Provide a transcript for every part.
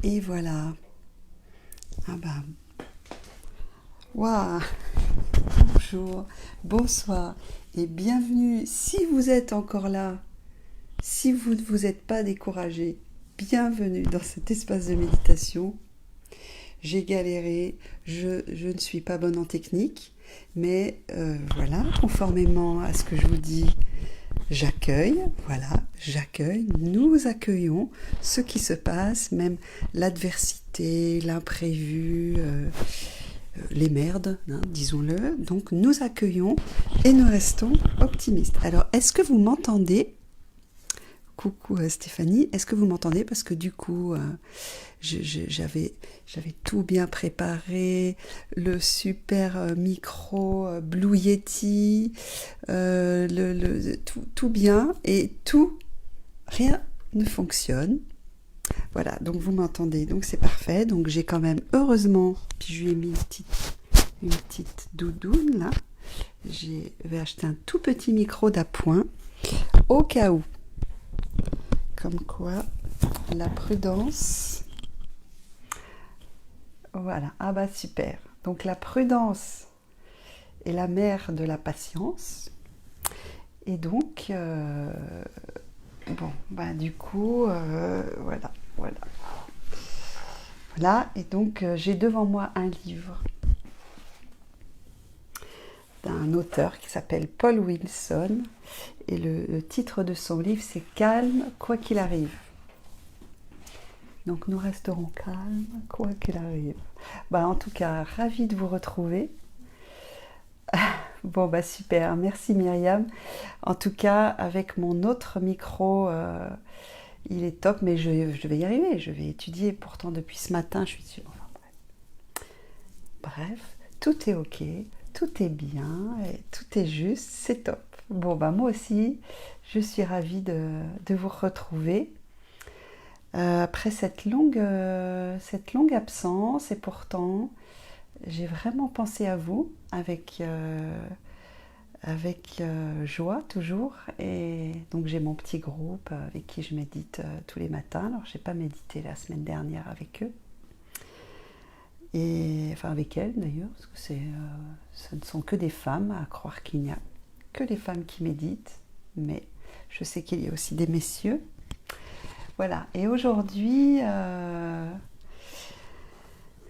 Et voilà. Ah bah, waouh. Bonjour, bonsoir et bienvenue. Si vous êtes encore là, si vous ne vous êtes pas découragé, bienvenue dans cet espace de méditation. J'ai galéré, je ne suis pas bonne en technique, mais voilà, conformément à ce que je vous dis, j'accueille, nous accueillons ce qui se passe, même l'adversité, l'imprévu, les merdes, hein, disons-le. Donc nous accueillons et nous restons optimistes. Alors, est-ce que vous m'entendez ? Coucou Stéphanie, est-ce que vous m'entendez? Parce que du coup, j'avais tout bien préparé, le super micro Blue Yeti, tout bien, et rien ne fonctionne. Voilà, donc vous m'entendez, donc c'est parfait. Donc j'ai quand même, heureusement, puis je lui ai mis une petite doudoune là. Je vais acheter un tout petit micro d'appoint, au cas où. Comme quoi, la prudence. Voilà, ah bah super. Donc la prudence est la mère de la patience. Et donc, bon, bah du coup, voilà. Voilà, et donc j'ai devant moi un livre d'un auteur qui s'appelle Paul Wilson. Et le titre de son livre, c'est « Calme, quoi qu'il arrive ». Donc nous resterons calmes, quoi qu'il arrive. Bah, en tout cas, ravie de vous retrouver. Bon, bah super, merci Myriam. En tout cas, avec mon autre micro, il est top, mais je vais y arriver. Je vais étudier. Pourtant, depuis ce matin, je suis sûre. Enfin, bref, tout est ok, tout est bien, et tout est juste, c'est top. Bon, bah moi aussi, je suis ravie de vous retrouver. Après cette longue absence, et pourtant, j'ai vraiment pensé à vous avec joie toujours. Et donc j'ai mon petit groupe avec qui je médite tous les matins. Alors j'ai pas médité la semaine dernière avec eux, et enfin avec elles d'ailleurs, parce que ce ne sont que des femmes, à croire qu'il n'y a que des femmes qui méditent, mais je sais qu'il y a aussi des messieurs. Voilà, et aujourd'hui,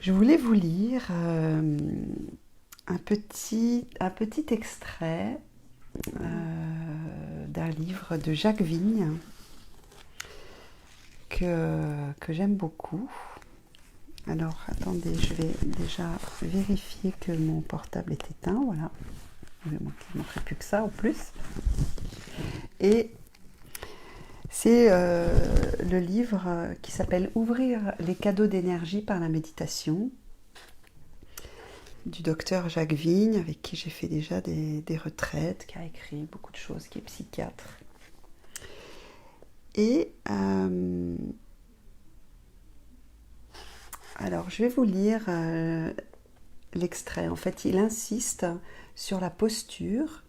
je voulais vous lire un petit extrait d'un livre de Jacques Vigne que j'aime beaucoup. Alors, attendez, je vais déjà vérifier que mon portable est éteint, voilà. Il ne manquerait plus que ça en plus. Et c'est le livre qui s'appelle « Ouvrir les cadeaux d'énergie par la méditation » du docteur Jacques Vigne, avec qui j'ai fait déjà des retraites, qui a écrit beaucoup de choses, qui est psychiatre. Et alors, je vais vous lire l'extrait. En fait, il insiste sur la posture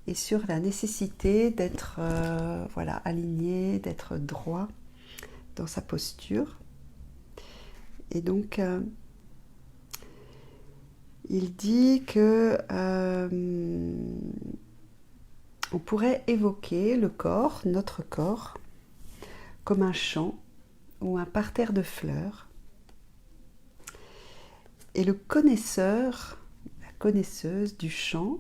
et sur la nécessité d'être aligné, d'être droit dans sa posture. Et donc, il dit que on pourrait évoquer le corps, notre corps, comme un champ ou un parterre de fleurs. Et le connaisseur, la connaisseuse du champ,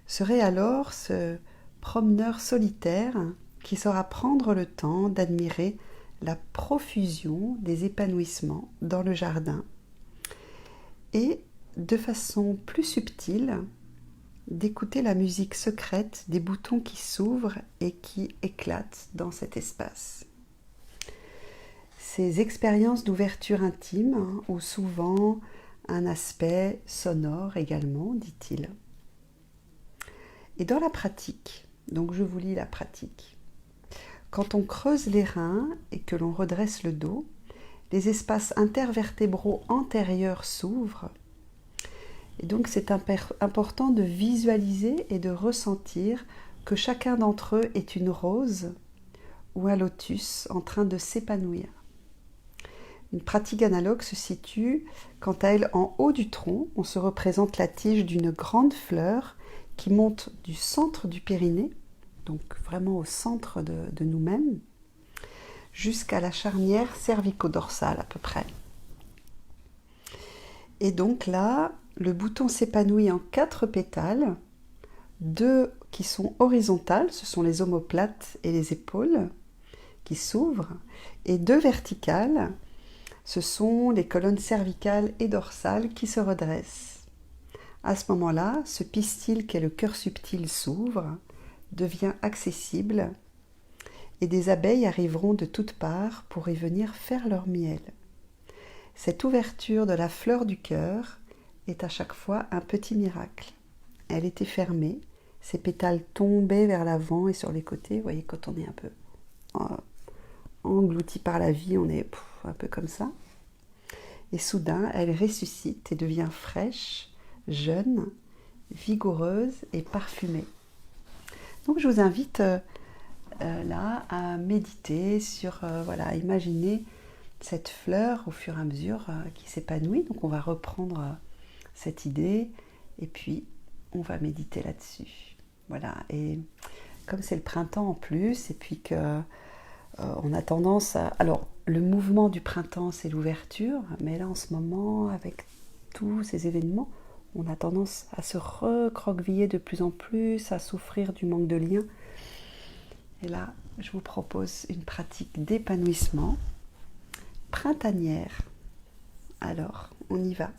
serait alors ce promeneur solitaire qui saura prendre le temps d'admirer la profusion des épanouissements dans le jardin et, de façon plus subtile, d'écouter la musique secrète des boutons qui s'ouvrent et qui éclatent dans cet espace. Ces expériences d'ouverture intime ont souvent un aspect sonore également, dit-il. Et dans la pratique, donc je vous lis la pratique, quand on creuse les reins et que l'on redresse le dos, les espaces intervertébraux antérieurs s'ouvrent. Et donc c'est important de visualiser et de ressentir que chacun d'entre eux est une rose ou un lotus en train de s'épanouir. Une pratique analogue se situe, quant à elle, en haut du tronc. On se représente la tige d'une grande fleur qui monte du centre du périnée, donc vraiment au centre de nous-mêmes, jusqu'à la charnière cervico-dorsale à peu près. Et donc là, le bouton s'épanouit en 4 pétales, 2 qui sont horizontales, ce sont les omoplates et les épaules qui s'ouvrent, et 2 verticales, ce sont les colonnes cervicales et dorsales qui se redressent. À ce moment-là, ce pistil qu'est le cœur subtil s'ouvre, devient accessible, et des abeilles arriveront de toutes parts pour y venir faire leur miel. Cette ouverture de la fleur du cœur est à chaque fois un petit miracle. Elle était fermée, ses pétales tombaient vers l'avant et sur les côtés. Vous voyez, quand on est un peu englouti par la vie, on est un peu comme ça. Et soudain, elle ressuscite et devient fraîche, jeune, vigoureuse et parfumée. Donc je vous invite là à méditer sur, voilà, imaginer cette fleur au fur et à mesure qui s'épanouit. Donc on va reprendre cette idée et puis on va méditer là-dessus. Voilà, et comme c'est le printemps en plus, et puis que on a tendance à... Alors, le mouvement du printemps, c'est l'ouverture, mais là, en ce moment, avec tous ces événements, on a tendance à se recroqueviller de plus en plus, à souffrir du manque de lien. Et là, je vous propose une pratique d'épanouissement printanière. Alors, on y va.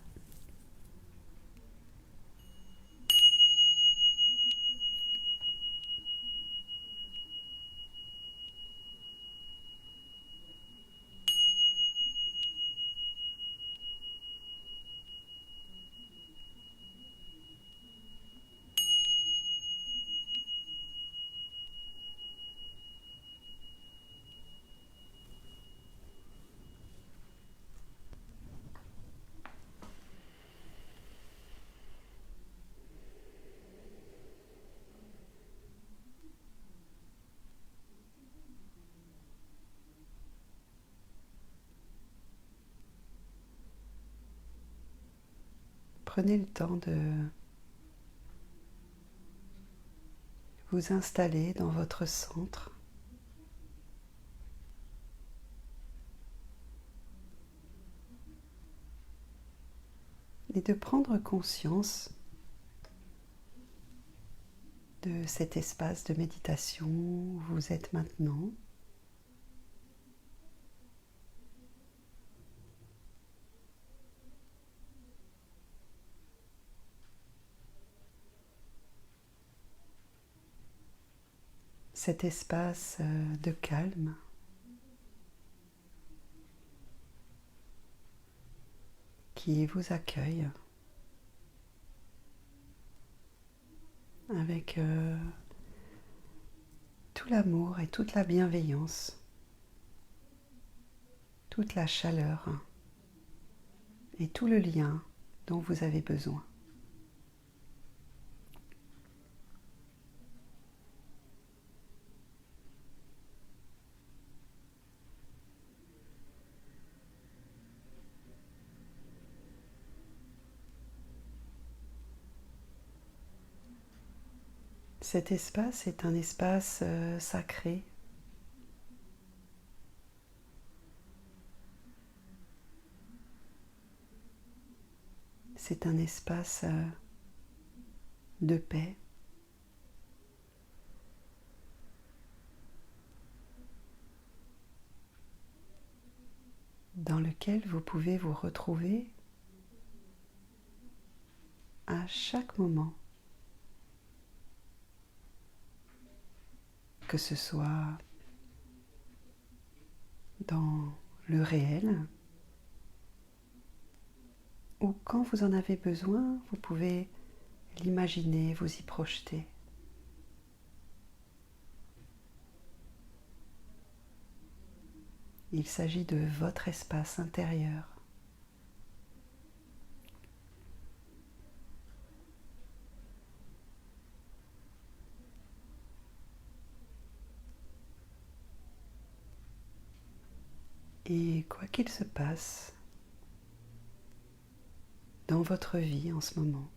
Prenez le temps de vous installer dans votre centre. Et de prendre conscience de cet espace de méditation où vous êtes maintenant. Cet espace de calme. Qui vous accueille avec tout l'amour et toute la bienveillance, toute la chaleur et tout le lien dont vous avez besoin. Cet espace est un espace sacré. C'est un espace de paix. Dans lequel vous pouvez vous retrouver à chaque moment. Que ce soit dans le réel ou quand vous en avez besoin, vous pouvez l'imaginer, vous y projeter. Il s'agit de votre espace intérieur. Et quoi qu'il se passe dans votre vie en ce moment,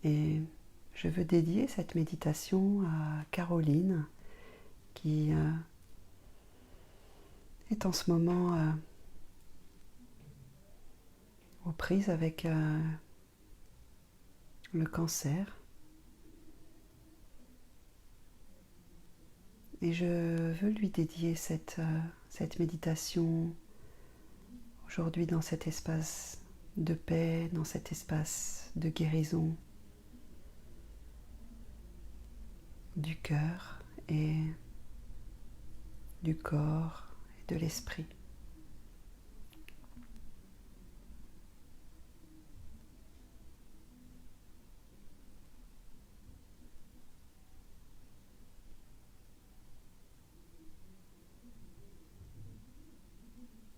et je veux dédier cette méditation à Caroline qui est en ce moment aux prises avec le cancer. Et je veux lui dédier cette méditation aujourd'hui dans cet espace de paix, dans cet espace de guérison du cœur et du corps et de l'esprit.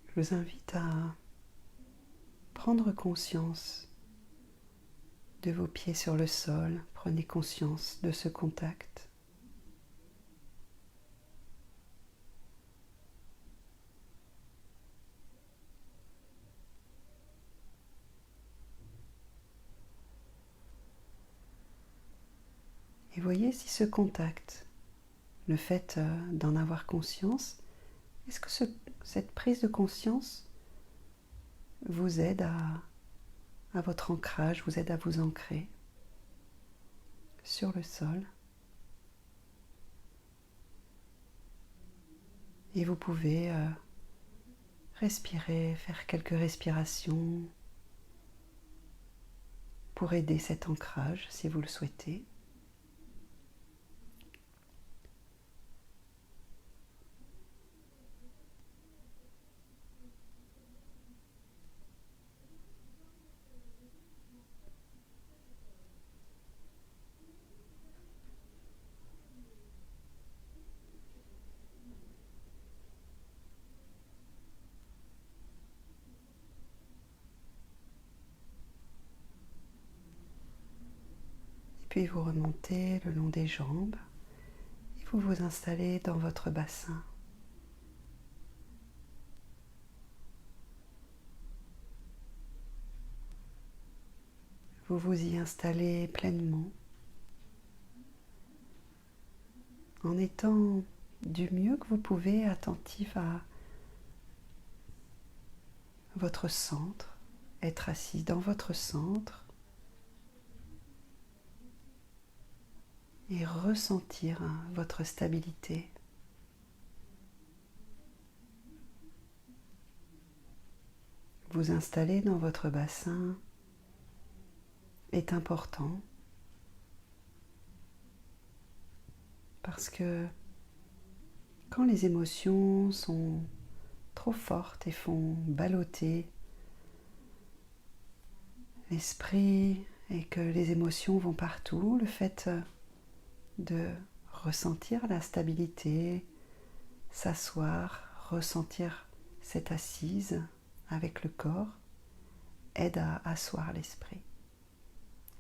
Je vous invite à prendre conscience de vos pieds sur le sol. Prenez conscience de ce contact. Et voyez si ce contact, le fait d'en avoir conscience, est-ce que cette prise de conscience vous aide à votre ancrage, vous aide à vous ancrer sur le sol. Et vous pouvez respirer, faire quelques respirations pour aider cet ancrage si vous le souhaitez. Puis vous remontez le long des jambes et vous vous installez dans votre bassin. Vous vous y installez pleinement en étant du mieux que vous pouvez attentif à votre centre, être assis dans votre centre et ressentir votre stabilité. Vous installer dans votre bassin est important parce que quand les émotions sont trop fortes et font balloter l'esprit et que les émotions vont partout, le fait de ressentir la stabilité, s'asseoir, ressentir cette assise avec le corps aide à asseoir l'esprit,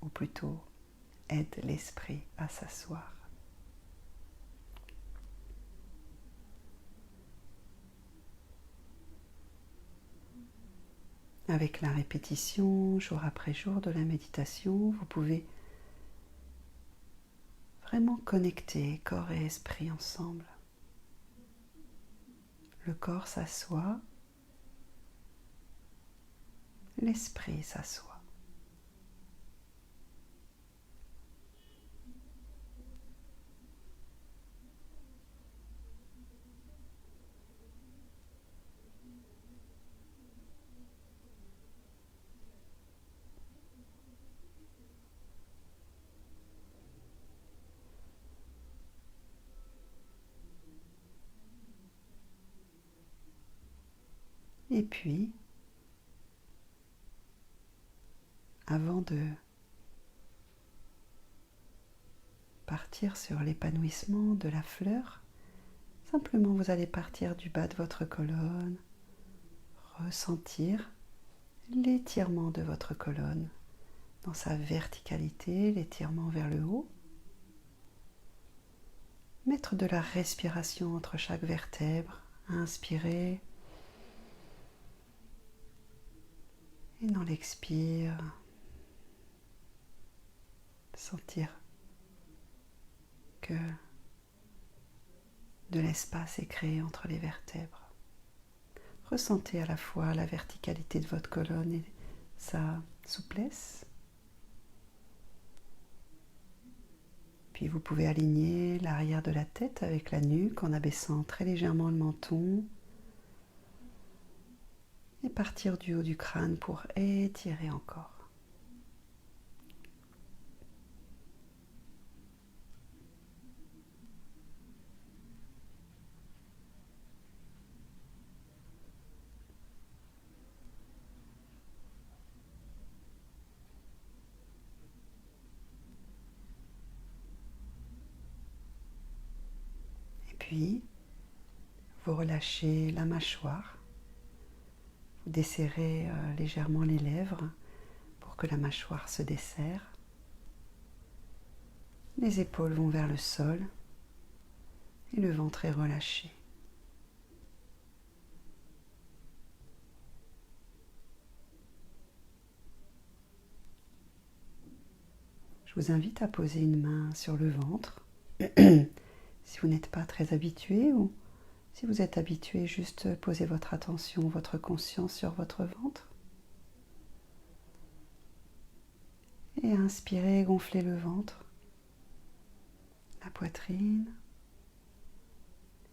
ou plutôt aide l'esprit à s'asseoir. Avec la répétition, jour après jour de la méditation, vous pouvez vraiment connecter corps et esprit ensemble. Le corps s'assoit, l'esprit s'assoit. Et puis, avant de partir sur l'épanouissement de la fleur, simplement vous allez partir du bas de votre colonne, ressentir l'étirement de votre colonne dans sa verticalité, l'étirement vers le haut. Mettre de la respiration entre chaque vertèbre, inspirer. Et dans l'expire, sentir que de l'espace est créé entre les vertèbres. Ressentez à la fois la verticalité de votre colonne et sa souplesse. Puis vous pouvez aligner l'arrière de la tête avec la nuque en abaissant très légèrement le menton et partir du haut du crâne pour étirer encore. Puis, vous relâchez la mâchoire, vous desserrez légèrement les lèvres pour que la mâchoire se desserre. Les épaules vont vers le sol et le ventre est relâché. Je vous invite à poser une main sur le ventre. Si vous n'êtes pas très habitué ou si vous êtes habitué, juste posez votre attention, votre conscience sur votre ventre. Et inspirez, gonflez le ventre, la poitrine.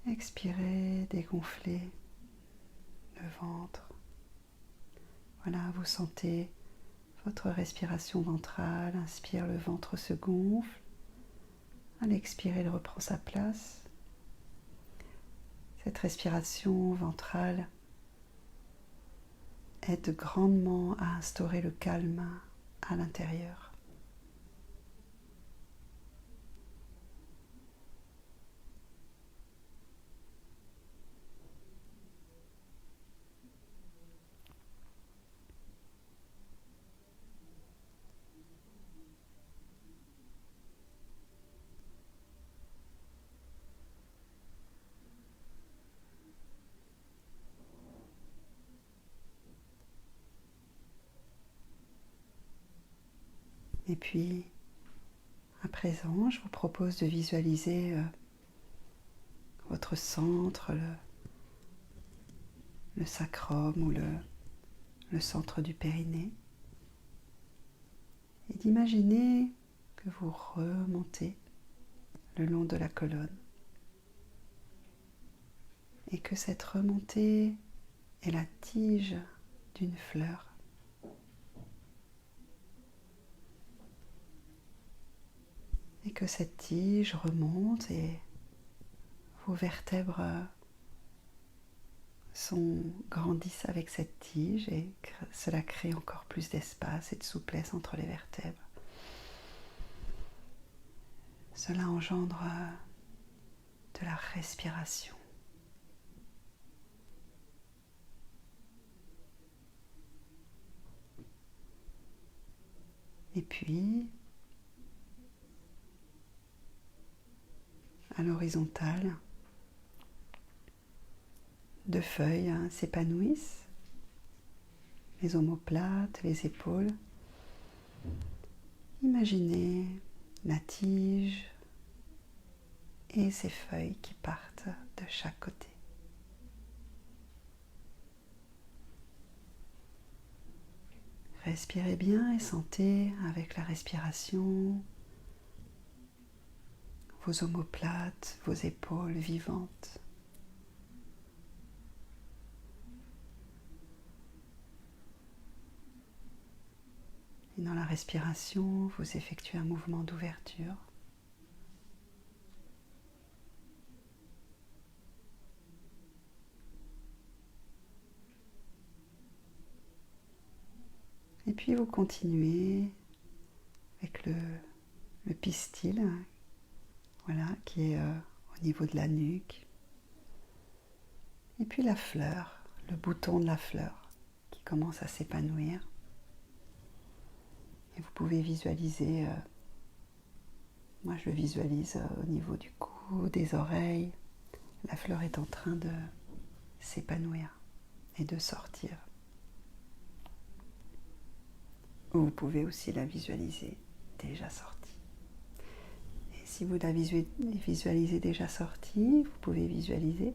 Expirez, dégonflez le ventre. Voilà, vous sentez votre respiration ventrale. Inspire, le ventre se gonfle. À l'expirer, il reprend sa place. Cette respiration ventrale aide grandement à instaurer le calme à l'intérieur. Et puis, à présent, je vous propose de visualiser votre centre, le sacrum ou le centre du périnée, et d'imaginer que vous remontez le long de la colonne et que cette remontée est la tige d'une fleur. Et que cette tige remonte et vos vertèbres grandissent avec cette tige et cela crée encore plus d'espace et de souplesse entre les vertèbres. Cela engendre de la respiration. Et puis, à l'horizontale, deux feuilles s'épanouissent, les omoplates, les épaules. Imaginez la tige et ces feuilles qui partent de chaque côté. Respirez bien et sentez avec la respiration vos omoplates, vos épaules vivantes. Et dans la respiration, vous effectuez un mouvement d'ouverture. Et puis vous continuez avec le pistil, voilà, qui est au niveau de la nuque. Et puis la fleur, le bouton de la fleur qui commence à s'épanouir. Et vous pouvez visualiser, moi je le visualise au niveau du cou, des oreilles. La fleur est en train de s'épanouir et de sortir. Vous pouvez aussi la visualiser déjà sortie. Et si vous la visualisez déjà sortie, vous pouvez visualiser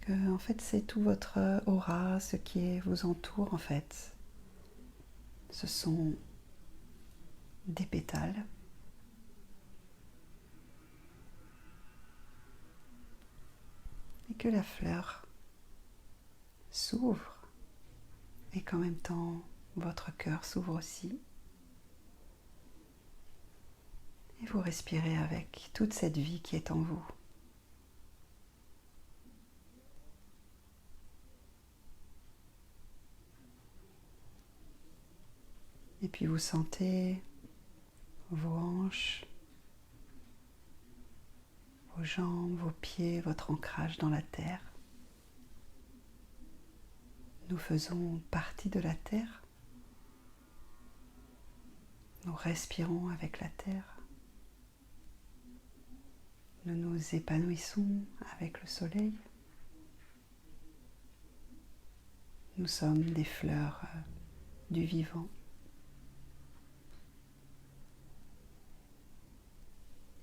que en fait c'est tout votre aura, ce qui vous entoure en fait. Ce sont des pétales. Et que la fleur s'ouvre et qu'en même temps votre cœur s'ouvre aussi. Et vous respirez avec toute cette vie qui est en vous. Et puis vous sentez vos hanches, vos jambes, vos pieds, votre ancrage dans la terre. Nous faisons partie de la terre. Nous respirons avec la terre. Nous nous épanouissons avec le soleil. Nous sommes des fleurs du vivant.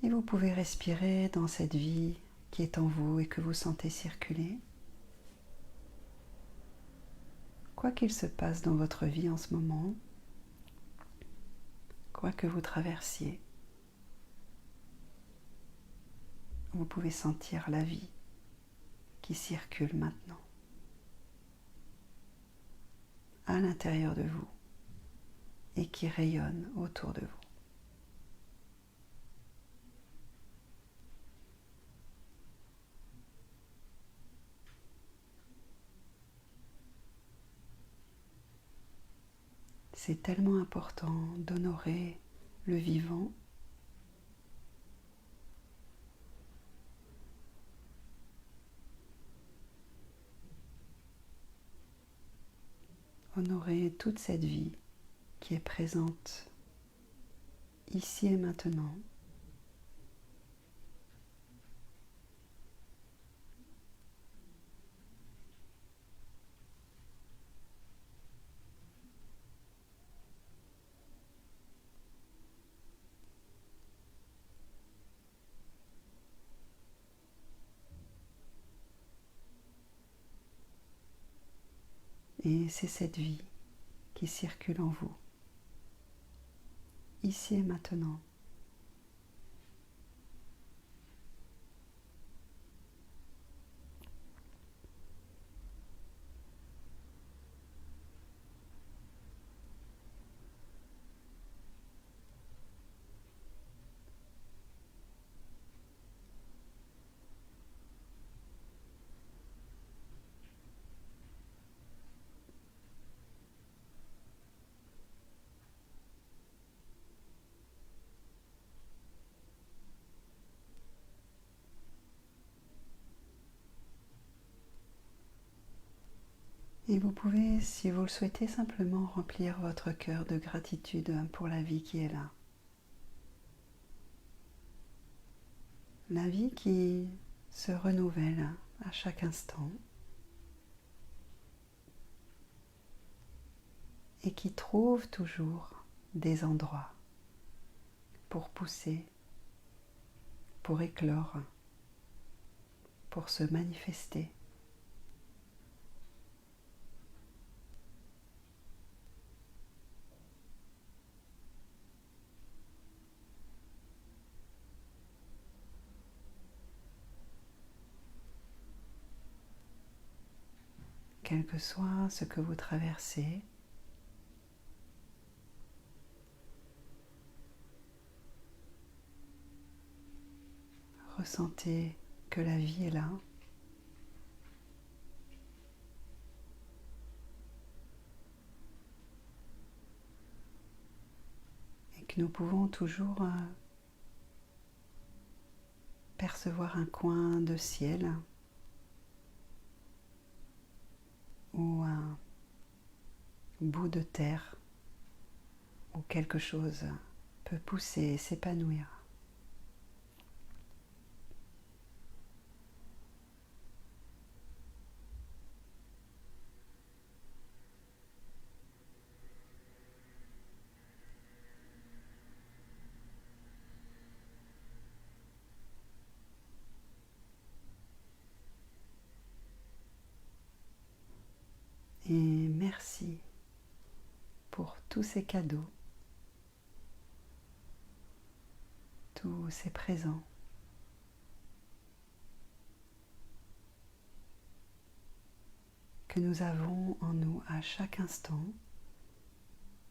Et vous pouvez respirer dans cette vie qui est en vous et que vous sentez circuler. Quoi qu'il se passe dans votre vie en ce moment, quoi que vous traversiez, vous pouvez sentir la vie qui circule maintenant à l'intérieur de vous et qui rayonne autour de vous. C'est tellement important d'honorer le vivant, honorer toute cette vie qui est présente ici et maintenant. Et c'est cette vie qui circule en vous, ici et maintenant. Et vous pouvez, si vous le souhaitez, simplement remplir votre cœur de gratitude pour la vie qui est là. La vie qui se renouvelle à chaque instant et qui trouve toujours des endroits pour pousser, pour éclore, pour se manifester. Quel que soit ce que vous traversez, ressentez que la vie est là. Et que nous pouvons toujours percevoir un coin de ciel ou un bout de terre où quelque chose peut pousser et s'épanouir. Et merci pour tous ces cadeaux, tous ces présents. Que nous avons en nous à chaque instant.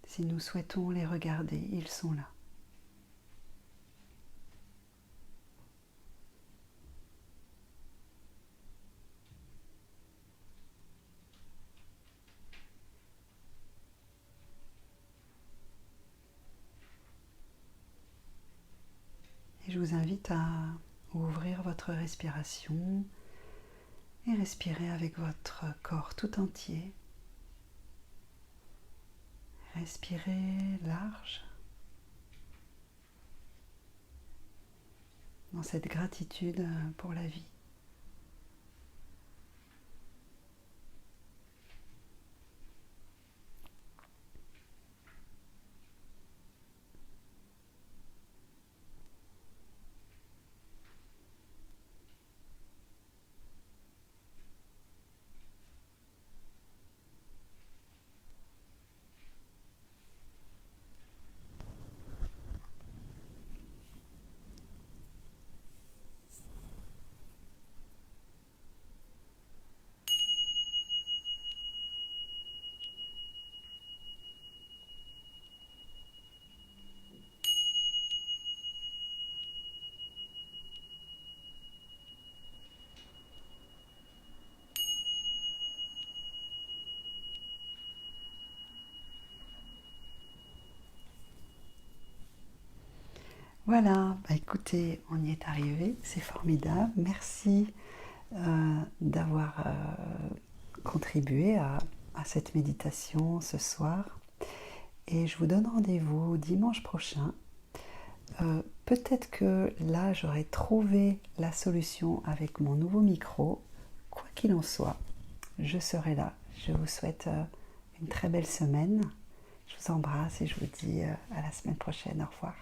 Si nous souhaitons les regarder, ils sont là. Et je vous invite à ouvrir votre respiration et respirer avec votre corps tout entier. Respirez large dans cette gratitude pour la vie. Voilà, écoutez, on y est arrivé, c'est formidable. Merci d'avoir contribué à cette méditation ce soir. Et je vous donne rendez-vous dimanche prochain. Peut-être que là, j'aurai trouvé la solution avec mon nouveau micro. Quoi qu'il en soit, je serai là. Je vous souhaite une très belle semaine. Je vous embrasse et je vous dis à la semaine prochaine. Au revoir.